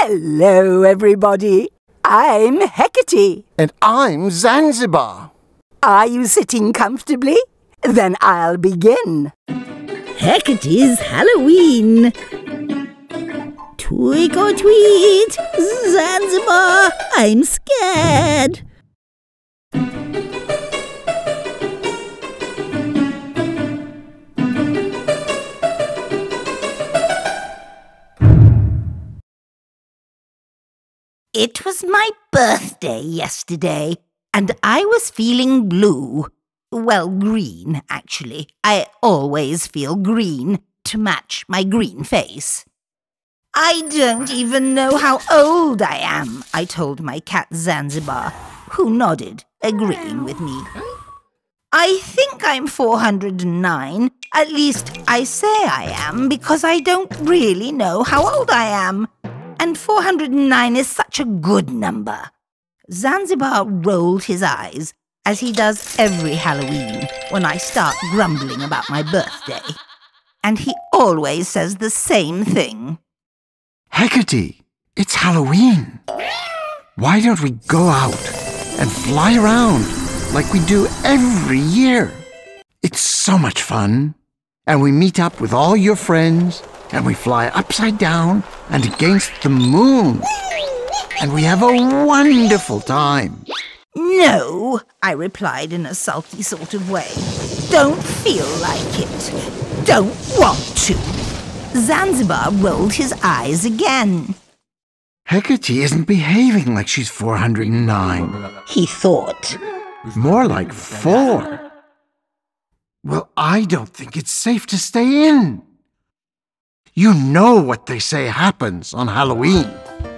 Hello, everybody. I'm Heckerty. And I'm Zanzibar. Are you sitting comfortably? Then I'll begin. Heckerty's Halloween. Tweak or tweet, Zanzibar, I'm scared. It was my birthday yesterday, and I was feeling blue. Well, green, actually. I always feel green to match my green face. I don't even know how old I am, I told my cat Zanzibar, who nodded, agreeing with me. I think I'm 409. At least I say I am, because I don't really know how old I am. And 409 is such a good number. Zanzibar rolled his eyes, as he does every Halloween when I start grumbling about my birthday. And he always says the same thing. Heckerty, it's Halloween. Why don't we go out and fly around like we do every year? It's so much fun. And we meet up with all your friends, and we fly upside down and against the moon. And we have a wonderful time. No, I replied in a sulky sort of way. Don't feel like it. Don't want to. Zanzibar rolled his eyes again. Heckerty isn't behaving like she's 409. He thought. More like 4. Well, I don't think it's safe to stay in. You know what they say happens on Halloween.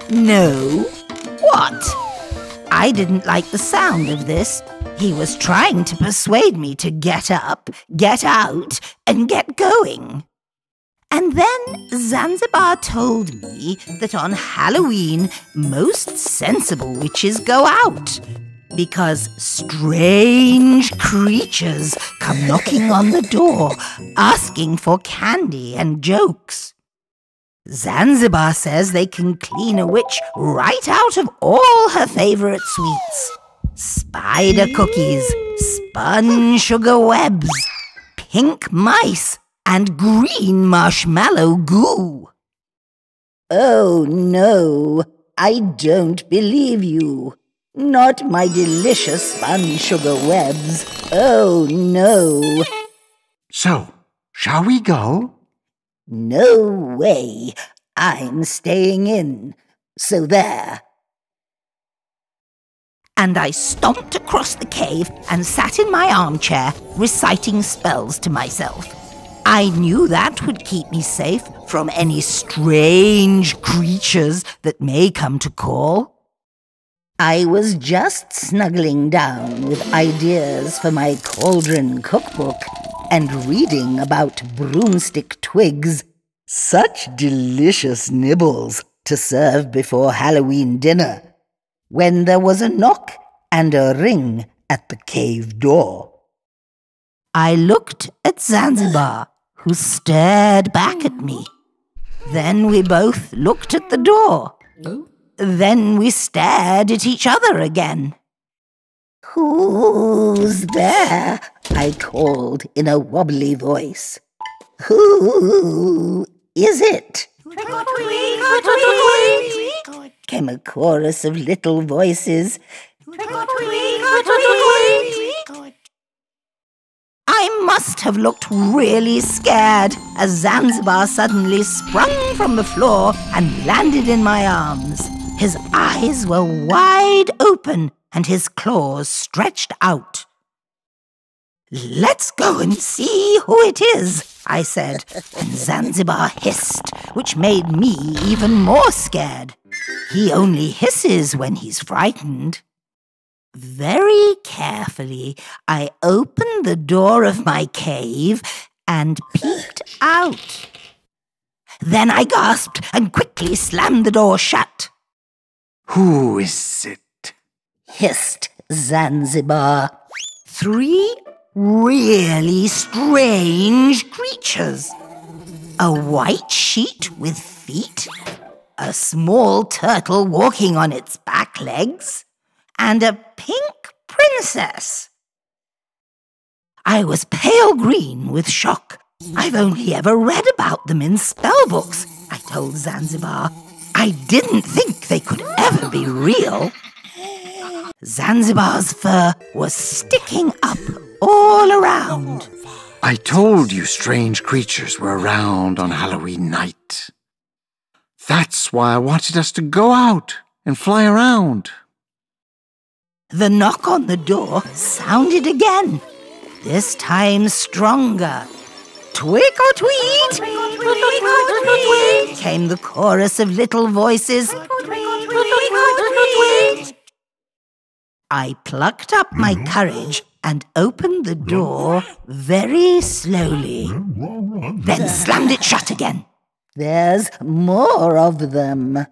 No. What? I didn't like the sound of this. He was trying to persuade me to get up, get out, and get going. And then Zanzibar told me that on Halloween, most sensible witches go out, because strange creatures come knocking on the door, asking for candy and jokes. Zanzibar says they can clean a witch right out of all her favourite sweets. Spider cookies, spun sugar webs, pink mice, and green marshmallow goo. Oh no, I don't believe you. Not my delicious spun sugar webs. Oh no. So, shall we go? No way. I'm staying in. So there. And I stomped across the cave and sat in my armchair, reciting spells to myself. I knew that would keep me safe from any strange creatures that may come to call. I was just snuggling down with ideas for my cauldron cookbook and reading about broomstick twigs. Such delicious nibbles to serve before Halloween dinner, when there was a knock and a ring at the cave door. I looked at Zanzibar, who stared back at me. Then we both looked at the door. Then we stared at each other again. Who's there? I called in a wobbly voice. Who is it? Trick or treat, trick or treat, came a chorus of little voices. trick or treat, trick or treat. I must have looked really scared as Zanzibar suddenly sprung from the floor and landed in my arms. His eyes were wide open and his claws stretched out. Let's go and see who it is, I said, and Zanzibar hissed, which made me even more scared. He only hisses when he's frightened. Very carefully, I opened the door of my cave and peeked out. Then I gasped and quickly slammed the door shut. Who is it? Hissed Zanzibar. 3 really strange creatures. A white sheet with feet, a small turtle walking on its back legs, and a pink princess. I was pale green with shock. I've only ever read about them in spellbooks, I told Zanzibar. I didn't think they could ever be real. Zanzibar's fur was sticking up all around. I told you strange creatures were around on Halloween night. That's why I wanted us to go out and fly around. The knock on the door sounded again, this time stronger. Twick or tweet, came the chorus of little voices. I plucked up my courage and opened the door very slowly, then slammed it shut again. There's more of them.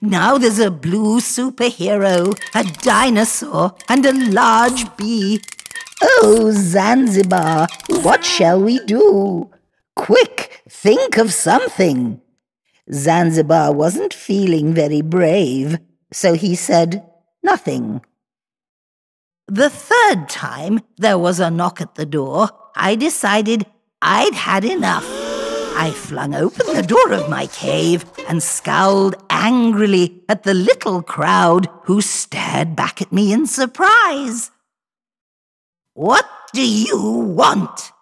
Now there's a blue superhero, a dinosaur, and a large bee. Oh, Zanzibar, what shall we do? Quick, think of something. Zanzibar wasn't feeling very brave, so he said nothing. The third time there was a knock at the door, I decided I'd had enough. I flung open the door of my cave and scowled angrily at the little crowd who stared back at me in surprise. What do you want?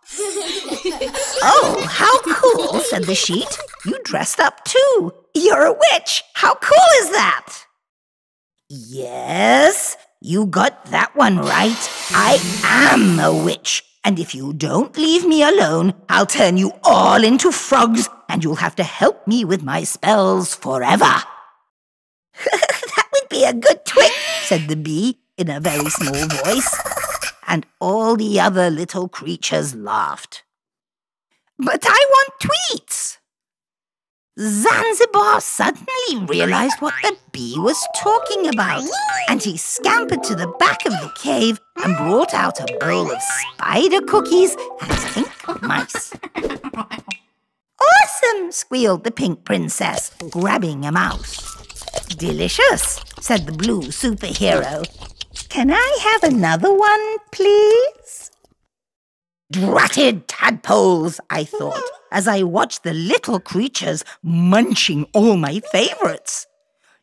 Oh, how cool, said the sheet. You dressed up too. You're a witch. How cool is that? Yes, you got that one right. I am a witch. And if you don't leave me alone, I'll turn you all into frogs and you'll have to help me with my spells forever. That would be a good trick, said the bee in a very small voice. And all the other little creatures laughed. But I want tweets. Zanzibar suddenly realized what the bee was talking about, and he scampered to the back of the cave and brought out a bowl of spider cookies and pink mice. Awesome, squealed the pink princess, grabbing a mouse. Delicious, said the blue superhero. Can I have another one, please? Dratted tadpoles, I thought, as I watched the little creatures munching all my favorites.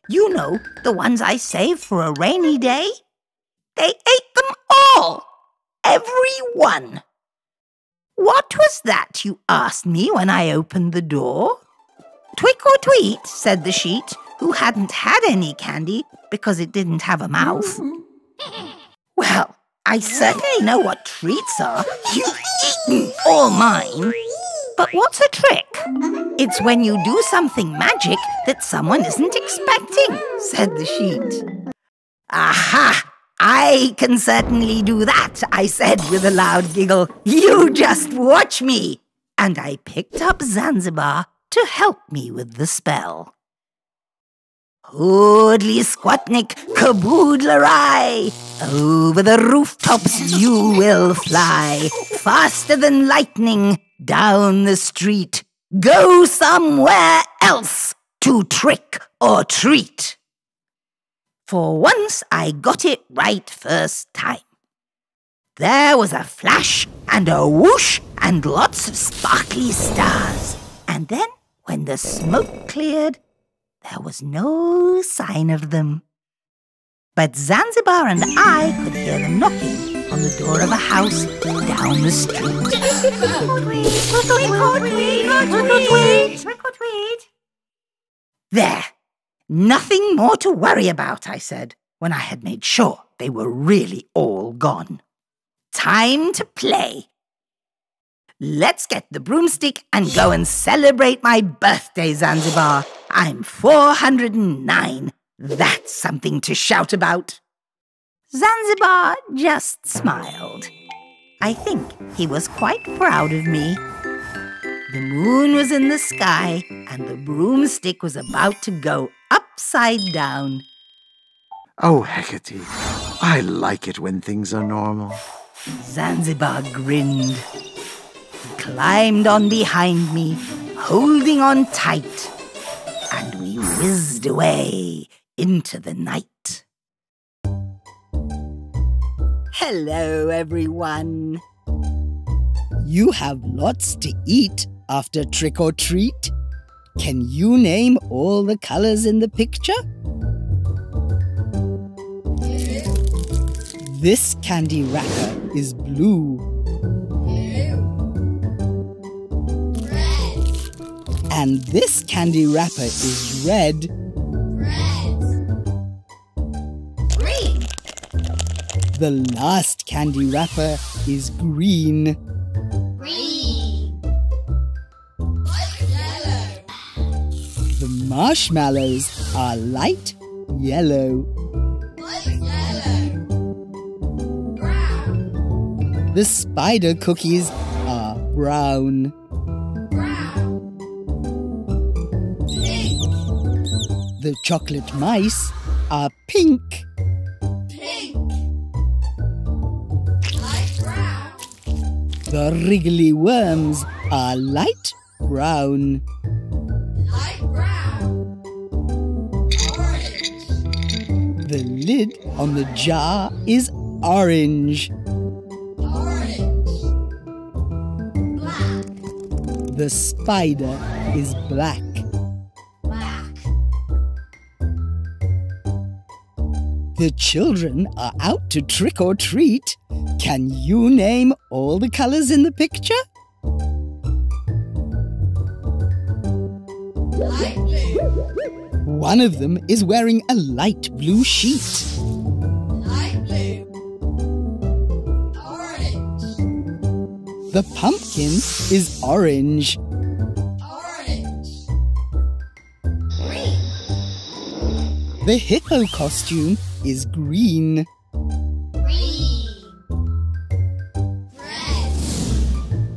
You know, the ones I saved for a rainy day. They ate them all, every one. What was that you asked me when I opened the door? Twick or tweet, said the sheet, who hadn't had any candy because it didn't have a mouth. Well, I certainly know what treats are. You've eaten all mine. But what's a trick? It's when you do something magic that someone isn't expecting, said the sheet. Aha! I can certainly do that, I said with a loud giggle. You just watch me. And I picked up Zanzibar to help me with the spell. Hoodly squatnik, kaboodlerai! Over the rooftops you will fly, faster than lightning, down the street. Go somewhere else to trick or treat. For once I got it right first time. There was a flash and a whoosh and lots of sparkly stars. And then, when the smoke cleared, there was no sign of them. But Zanzibar and I could hear them knocking on the door of a house down the street. There, nothing more to worry about, I said, when I had made sure they were really all gone. Time to play. Let's get the broomstick and go and celebrate my birthday, Zanzibar. I'm 409. That's something to shout about. Zanzibar just smiled. I think he was quite proud of me. The moon was in the sky and the broomstick was about to go upside down. Oh, Heckerty, I like it when things are normal. Zanzibar grinned. He climbed on behind me, holding on tight. whizzed away into the night. Hello, everyone. You have lots to eat after trick or treat. Can you name all the colors in the picture? This candy wrapper is blue. And this candy wrapper is red. Green. The last candy wrapper is green. Green. Yellow. The marshmallows are light yellow. Yellow. Brown. The spider cookies are brown. Brown. Pink. The chocolate mice are pink. Pink. Light brown. The wriggly worms are light brown. Light brown. Orange. The lid on the jar is orange. Orange. Black. The spider is black. Black. The children are out to trick or treat. Can you name all the colors in the picture? Light blue. One of them is wearing a light blue sheet. Light blue. Orange. The pumpkin is orange. Orange. Green. The hippo costume is green. Green. Red.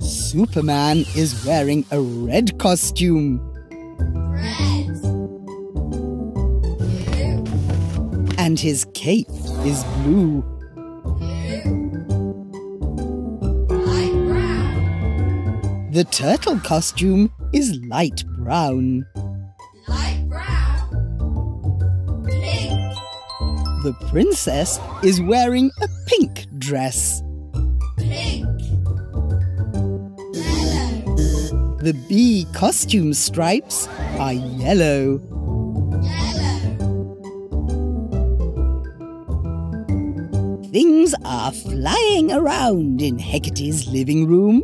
Superman is wearing a red costume. Red. Blue. And his cape is blue. Light brown. The turtle costume is light brown. Light brown. Pink. The princess is wearing a pink dress. Pink. Yellow. The bee costume stripes are yellow. Yellow. Things are flying around in Heckerty's living room.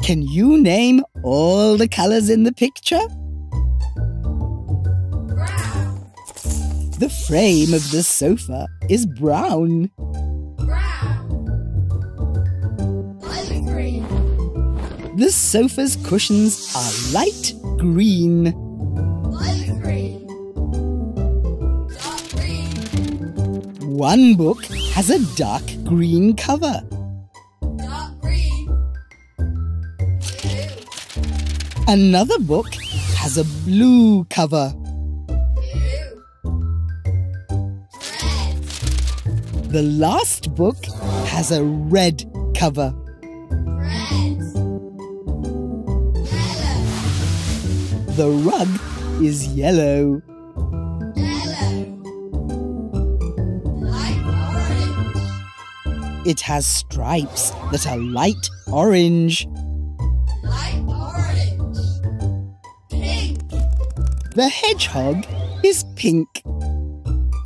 Can you name all the colors in the picture? Brown. The frame of the sofa is brown. Brown. Light green. The sofa's cushions are light green. Light green. Dark green. One book has a dark green cover. Dark green. Blue. Another book has a blue cover. Blue. Red. The last book has a red cover. Red. Yellow. The rug is yellow. Yellow. Light orange. It has stripes that are light orange. Light orange. Pink. The hedgehog is pink.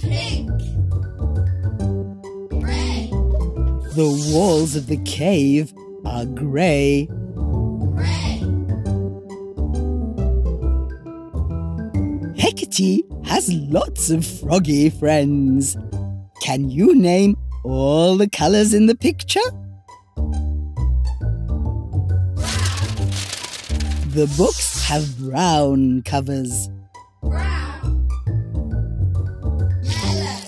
Pink. Red. The walls of the cave are grey. Red. Heckerty has lots of froggy friends. Can you name all the colours in the picture? The books have brown covers. Brown. Yellow.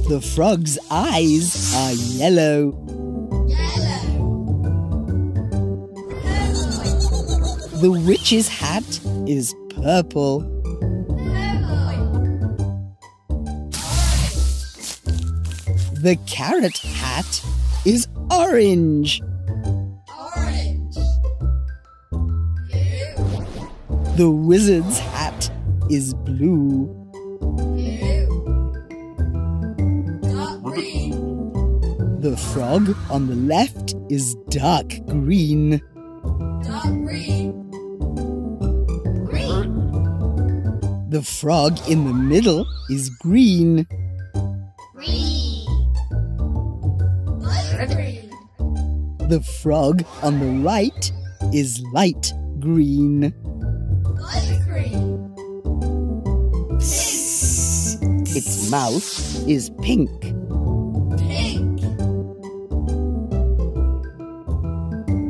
The frog's eyes are yellow. Yellow. Purple. The witch's hat is purple. Purple. The carrot hat is orange. Orange. Blue. The wizard's hat is blue. Dark green. The frog on the left is dark green. Dark green. The frog in the middle is green. Green. Light green. The frog on the right is light green. Light green. Its mouth is pink. Pink.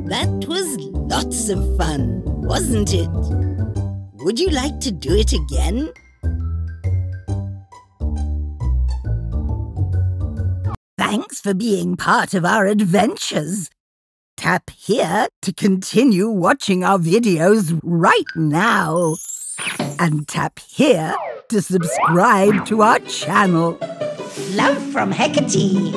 That was lots of fun, wasn't it? Would you like to do it again? Thanks for being part of our adventures. Tap here to continue watching our videos right now. And tap here to subscribe to our channel. Love from Heckerty.